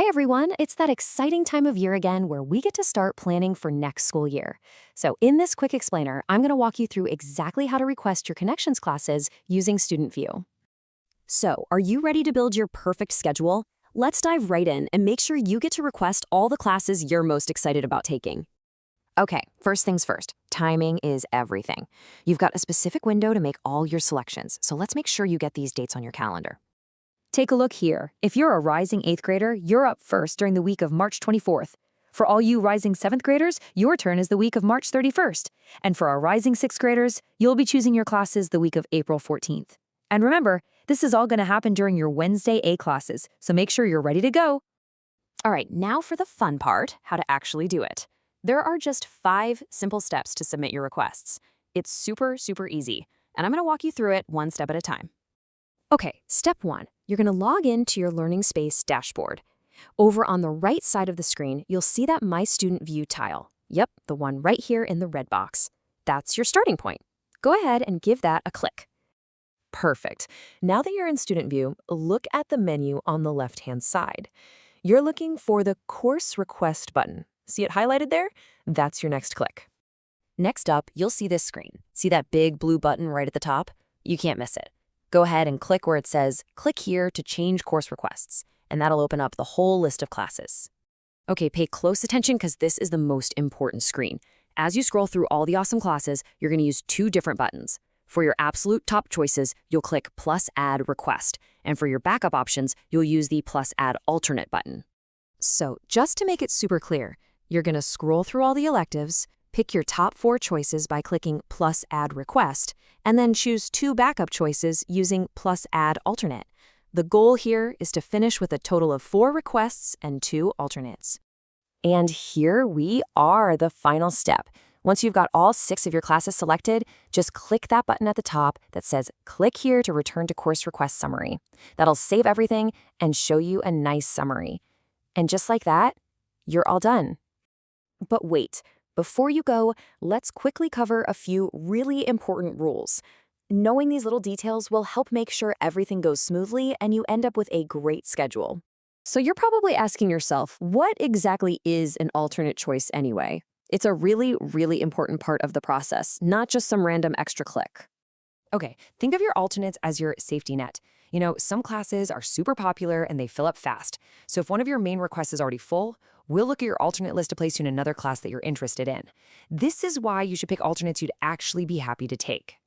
Hey everyone, it's that exciting time of year again where we get to start planning for next school year. So in this quick explainer, I'm going to walk you through exactly how to request your connections classes using StudentVue. So, are you ready to build your perfect schedule? Let's dive right in and make sure you get to request all the classes you're most excited about taking. Okay, first things first, timing is everything. You've got a specific window to make all your selections, so let's make sure you get these dates on your calendar. Take a look here. If you're a rising 8th grader, you're up first during the week of March 24th. For all you rising 7th graders, your turn is the week of March 31st. And for our rising 6th graders, you'll be choosing your classes the week of April 14th. And remember, this is all going to happen during your Wednesday A classes, so make sure you're ready to go. All right, now for the fun part, how to actually do it. There are just 5 simple steps to submit your requests. It's super easy, and I'm going to walk you through it one step at a time. Okay, step 1. You're going to log into your Learning Space dashboard. Over on the right side of the screen, you'll see that My StudentVue tile. Yep, the one right here in the red box. That's your starting point. Go ahead and give that a click. Perfect. Now that you're in StudentVue, look at the menu on the left-hand side. You're looking for the Course Request button. See it highlighted there? That's your next click. Next up, you'll see this screen. See that big blue button right at the top? You can't miss it. Go ahead and click where it says, click here to change course requests, and that'll open up the whole list of classes. Okay, pay close attention because this is the most important screen. As you scroll through all the awesome classes, you're going to use 2 different buttons. For your absolute top choices, you'll click plus add request, and for your backup options, you'll use the plus add alternate button. So just to make it super clear, you're going to scroll through all the electives, pick your top 4 choices by clicking plus add request, and then choose 2 backup choices using plus add alternate. The goal here is to finish with a total of 4 requests and 2 alternates. And here we are, the final step. Once you've got all 6 of your classes selected, just click that button at the top that says click here to return to course request summary. That'll save everything and show you a nice summary. And just like that, you're all done. But wait. Before you go, let's quickly cover a few really important rules. Knowing these little details will help make sure everything goes smoothly and you end up with a great schedule. So you're probably asking yourself, what exactly is an alternate choice anyway? It's a really important part of the process, not just some random extra click. Okay, think of your alternates as your safety net. You know, some classes are super popular and they fill up fast. So if one of your main requests is already full, we'll look at your alternate list to place you in another class that you're interested in. This is why you should pick alternates you'd actually be happy to take.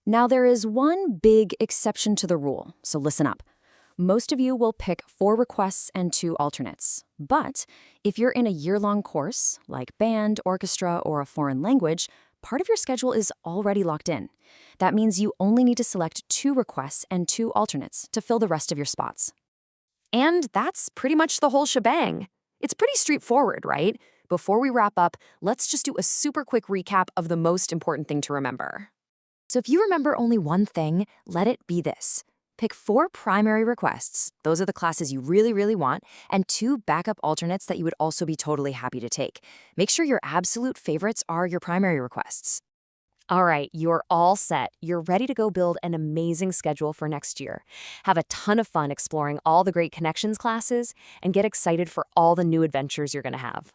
Now, there is one big exception to the rule, so listen up. Most of you will pick 4 requests and 2 alternates. But if you're in a year-long course, like band, orchestra, or a foreign language, part of your schedule is already locked in. That means you only need to select 2 requests and 2 alternates to fill the rest of your spots. And that's pretty much the whole shebang. It's pretty straightforward, right? Before we wrap up, let's just do a super quick recap of the most important thing to remember. So if you remember only one thing, let it be this. Pick 4 primary requests, those are the classes you really want, and 2 backup alternates that you would also be totally happy to take. Make sure your absolute favorites are your primary requests. All right, you're all set. You're ready to go build an amazing schedule for next year. Have a ton of fun exploring all the great connections classes and get excited for all the new adventures you're going to have.